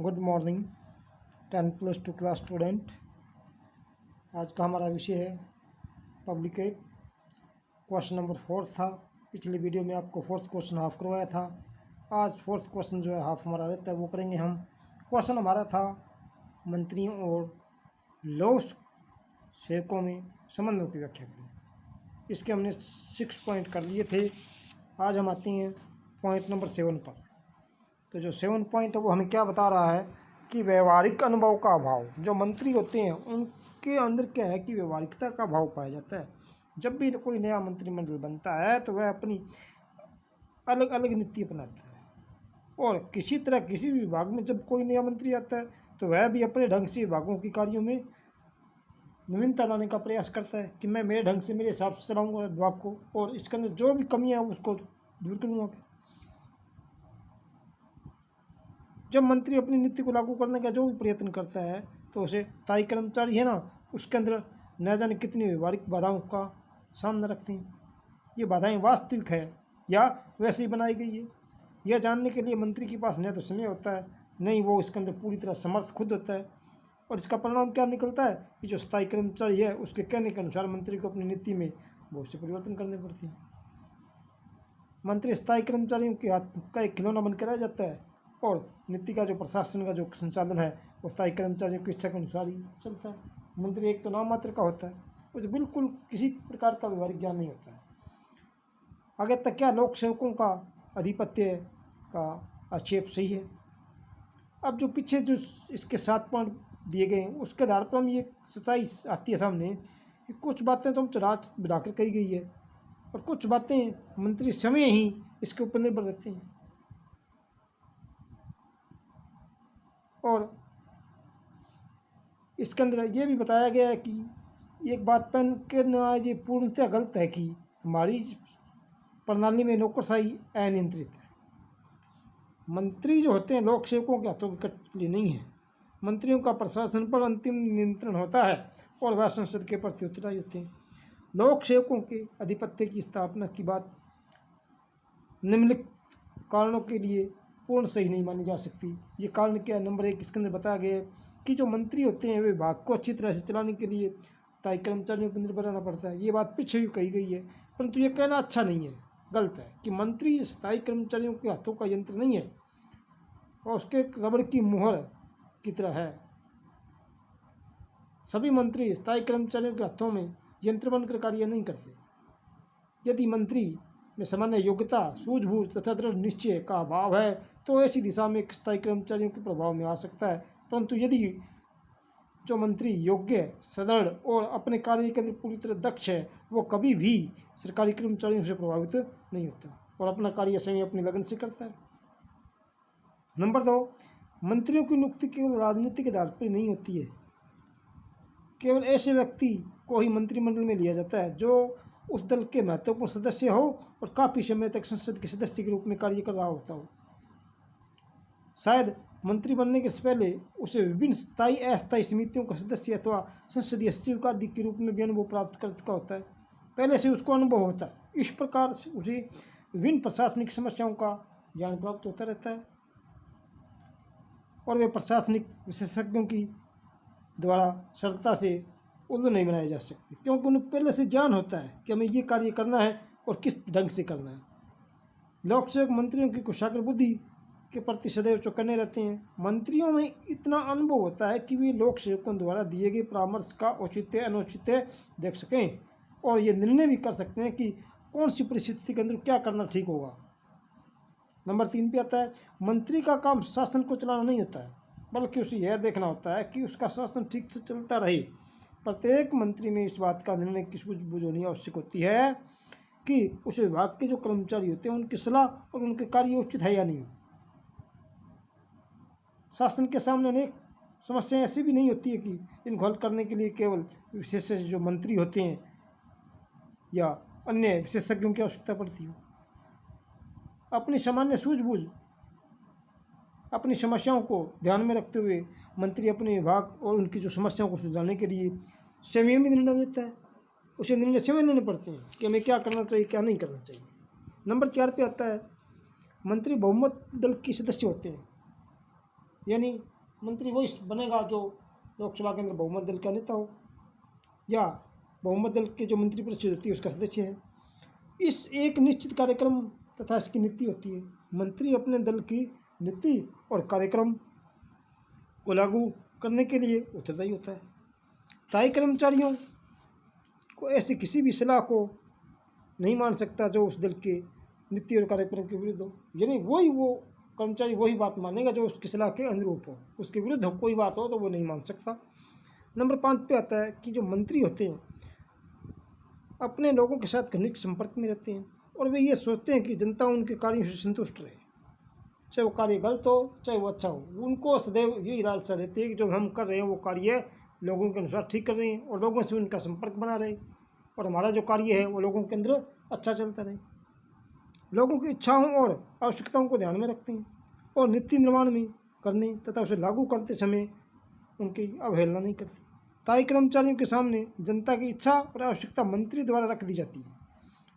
Good morning 10+2 class student. आज का हमारा विषय है पब्लिकेट। क्वेश्चन नंबर 4 था। पिछली वीडियो में आपको फोर्थ क्वेश्चन हाफ करवाया था। आज फोर्थ क्वेश्चन जो है हाफ हमारा रहता है वो करेंगे हम। क्वेश्चन हमारा था मंत्रियों और लोक सेवकों में संबंधों की व्याख्या करें। इसके हमने 6 पॉइंट कर लिए थे। आज हम आते हैं पॉइंट नंबर 7 पर। तो जो 7 पॉइंट है वो हमें क्या बता रहा है कि व्यवहारिक अनुभव का अभाव। जो मंत्री होते हैं उनके अंदर क्या है कि व्यवहारिकता का अभाव पाया जाता है। जब भी कोई नया मंत्रिमंडल बनता है तो वह अपनी अलग अलग नीति अपनाता है, और किसी तरह किसी भी विभाग में जब कोई नया मंत्री आता है तो वह भी अपने ढंग से विभागों के कार्यों में नवीनता लाने का प्रयास करता है कि मैं मेरे ढंग से मेरे हिसाब से चलाऊँगा विभाग को, और इसके अंदर जो भी कमियाँ हैं उसको दूर करूँगा। जब मंत्री अपनी नीति को लागू करने का जो भी प्रयत्न करता है तो उसे स्थायी कर्मचारी है ना, उसके अंदर न जाने कितनी व्यवहारिक बाधाओं का सामना रखती हैं। ये बाधाएं वास्तविक है या वैसे ही बनाई गई है, यह जानने के लिए मंत्री के पास न तो समय होता है, नहीं वो इसके अंदर पूरी तरह समर्थ खुद होता है। और इसका परिणाम क्या निकलता है कि जो स्थायी कर्मचारी है उसके कहने के अनुसार मंत्री को अपनी नीति में बहुत से परिवर्तन करने पड़ते हैं। मंत्री स्थायी कर्मचारियों के हाथ का एक खिलौना बनकर रह जाता है, और नीति का जो प्रशासन का जो संचालन है वो स्थायी कर्मचारियों की इच्छा के अनुसार ही चलता है। मंत्री एक तो नाम मात्र का होता है, मुझे बिल्कुल किसी प्रकार का व्यवहारिक ज्ञान नहीं होता है। आगे तक क्या लोक सेवकों का आधिपत्य का आक्षेप सही है। अब जो पीछे जो इसके 7 पॉइंट दिए गए हैं उसके आधार पर हम ये सच्चाई आती है सामने कि कुछ बातें तो हम चढ़ा बढ़ाकर कही गई है, और कुछ बातें मंत्री स्वयं ही इसके ऊपर निर्भर रहते हैं। और इसके अंदर ये भी बताया गया है कि एक बात पेन करना ये पूर्णतः गलत है कि हमारी प्रणाली में नौकरशाही अनियंत्रित है। मंत्री जो होते हैं लोक सेवकों के हाथों की कठपुतली नहीं है। मंत्रियों का प्रशासन पर अंतिम नियंत्रण होता है और वह संसद के प्रति उत्तरदायी होते हैं। लोक सेवकों के आधिपत्य की स्थापना की बात निम्नलिखित कारणों के लिए पूर्ण सही नहीं मानी जा सकती। ये कारण क्या है? नंबर 1 इसके अंदर बताया गया है कि जो मंत्री होते हैं वे विभाग को अच्छी तरह से चलाने के लिए स्थायी कर्मचारियों पर निर्भर रहना पड़ता है। ये बात पीछे भी कही गई है, परंतु ये कहना अच्छा नहीं है, गलत है कि मंत्री स्थायी कर्मचारियों के हाथों का यंत्र नहीं है और उसके रबड़ की मुहर की तरह है। सभी मंत्री स्थायी कर्मचारियों के हाथों में यंत्र बनकर कार्य नहीं करते। यदि मंत्री में सामान्य योग्यता, सूझबूझ तथा दृढ़ निश्चय का अभाव है तो ऐसी दिशा में स्थायी कर्मचारियों के प्रभाव में आ सकता है, परंतु यदि जो मंत्री योग्य, सदृढ़ और अपने कार्य के अंदर पूरी तरह दक्ष है वो कभी भी सरकारी कर्मचारियों से प्रभावित नहीं होता और अपना कार्य स्वयं अपनी लगन से करता है। नंबर 2, मंत्रियों की नियुक्ति केवल राजनीतिक आधार पर नहीं होती है। केवल ऐसे व्यक्ति को ही मंत्रिमंडल में लिया जाता है जो उस दल के महत्वपूर्ण सदस्य हो और काफ़ी समय तक संसद के सदस्य के रूप में कार्य कर रहा होता हो। शायद मंत्री बनने के पहले उसे विभिन्न स्थायी अस्थायी समितियों का सदस्य अथवा संसदीय सचिव आदि के रूप में भी अनुभव प्राप्त कर चुका होता है। पहले से उसको अनुभव होता है। इस प्रकार से उसे विभिन्न प्रशासनिक समस्याओं का ज्ञान प्राप्त होता रहता है, और वे प्रशासनिक विशेषज्ञों की द्वारा सरलता से उल्लू नहीं बनाए जा सकते, क्योंकि उन्हें पहले से ज्ञान होता है कि हमें ये कार्य करना है और किस ढंग से करना है। लोक सेवक मंत्रियों की कुशाग्र बुद्धि के प्रति सदैव चौकन्ने रहते हैं। मंत्रियों में इतना अनुभव होता है कि वे लोक सेवकों द्वारा दिए गए परामर्श का औचित्य अनुचित्य देख सकें और ये निर्णय भी कर सकते हैं कि कौन सी परिस्थिति के अंदर क्या करना ठीक होगा। नंबर 3 पे आता है, मंत्री का काम शासन को चलाना नहीं होता है, बल्कि उसे यह देखना होता है कि उसका शासन ठीक से चलता रहे। प्रत्येक मंत्री में इस बात का निर्णय की सूझबूझ होनी आवश्यक होती है कि उस विभाग के जो कर्मचारी होते हैं उनकी सलाह और उनके कार्य उचित है या नहीं। शासन के सामने अनेक समस्याएं ऐसी भी नहीं होती है कि इनको हल करने के लिए केवल विशेषज्ञ जो मंत्री होते हैं या अन्य विशेषज्ञों की आवश्यकता पड़ती हो। अपनी सामान्य सूझबूझ, अपनी समस्याओं को ध्यान में रखते हुए मंत्री अपने विभाग और उनकी जो समस्याओं को सुलझाने के लिए स्वयं भी निर्णय लेता है। उसे निर्णय स्वयं लेने पड़ते हैं कि हमें क्या करना चाहिए, क्या नहीं करना चाहिए। नंबर 4 पे आता है, मंत्री बहुमत दल के सदस्य होते हैं। यानी मंत्री वही बनेगा जो लोकसभा के अंदर बहुमत दल का नेता हो या बहुमत दल के जो मंत्री परिषद होती है उसका सदस्य है। इस एक निश्चित कार्यक्रम तथा इसकी नीति होती है। मंत्री अपने दल की नीति और कार्यक्रम को लागू करने के लिए उत्तरदायी होता है। स्थायी कर्मचारियों को ऐसी किसी भी सलाह को नहीं मान सकता जो उस दल के नीति और कार्यक्रम के विरुद्ध हो। यानी वो कर्मचारी वही बात मानेगा जो उसकी सलाह के अनुरूप हो, उसके विरुद्ध कोई बात हो तो वो नहीं मान सकता। नंबर 5 पे आता है कि जो मंत्री होते हैं अपने लोगों के साथ घनिष्ठ संपर्क में रहते हैं और वे ये सोचते हैं कि जनता उनके कार्यों से संतुष्ट रहे, चाहे वो कार्य गलत हो चाहे वो अच्छा हो। उनको सदैव यही लालसा रहती है कि जो हम कर रहे हैं वो कार्य लोगों के अनुसार ठीक कर रहे हैं और लोगों से उनका संपर्क बना रहे और हमारा जो कार्य है वो लोगों के अंदर अच्छा चलता रहे। लोगों की इच्छाओं और आवश्यकताओं को ध्यान में रखते हैं और नीति निर्माण में करने तथा उसे लागू करते समय उनकी अवहेलना नहीं करते। स्थायी कर्मचारियों के सामने जनता की इच्छा और आवश्यकता मंत्री द्वारा रख दी जाती है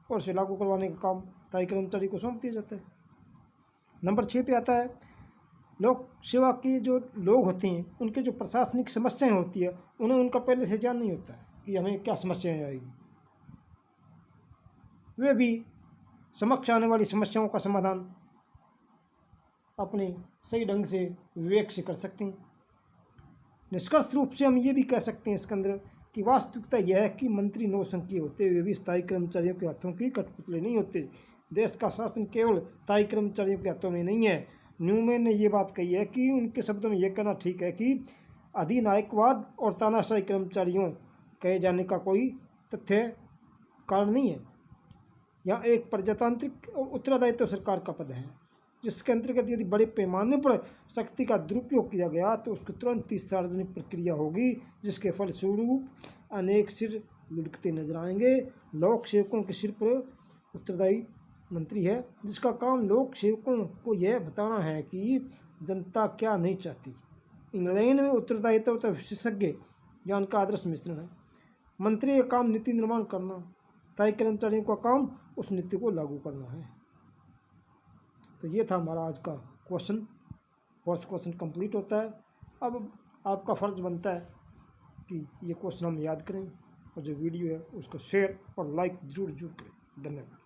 और उसे लागू करवाने का काम स्थायी कर्मचारी को सौंप दिया जाता है। नंबर 6 पे आता है लोक सेवा के जो लोग होते हैं उनके जो प्रशासनिक समस्याएं होती है उन्हें उनका पहले से ज्ञान नहीं होता है कि हमें क्या समस्याएं आएगी। वे भी समक्ष आने वाली समस्याओं का समाधान अपने सही ढंग से विवेक से कर सकते हैं। निष्कर्ष रूप से हम ये भी कह सकते हैं इसके अंदर कि वास्तविकता यह है कि मंत्री नौसंख्यीय होते हुए भी स्थायी कर्मचारियों के हाथों की कठपुतले नहीं होते। देश का शासन केवल स्थायी कर्मचारियों के हाथों में नहीं है। न्यूमैन ने ये बात कही है कि उनके शब्दों में यह कहना ठीक है कि अधिनायकवाद और तानाशाही कर्मचारियों कहे जाने का कोई तथ्य कारण नहीं है। यहाँ एक प्रजातांत्रिक और उत्तरदायित्व सरकार का पद है जिसके अंतर्गत यदि बड़े पैमाने पर शक्ति का दुरुपयोग किया गया तो उसकी तुरंत ही सार्वजनिक प्रक्रिया होगी जिसके फलस्वरूप अनेक सिर लुढ़कते नजर आएंगे। लोक सेवकों के सिर पर उत्तरदायी मंत्री है जिसका काम लोक सेवकों को यह बताना है कि जनता क्या नहीं चाहती। इंग्लैंड में उत्तरदायित्व तथा विशेषज्ञ ज्ञान का आदर्श मिश्रण है। मंत्री का काम नीति निर्माण करना, स्थायी कर्मचारियों का काम उस नीति को लागू करना है। तो ये था हमारा आज का क्वेश्चन। फर्स्ट क्वेश्चन कंप्लीट होता है। अब आपका फ़र्ज बनता है कि ये क्वेश्चन हम याद करें और जो वीडियो है उसको शेयर और लाइक जरूर करें। धन्यवाद।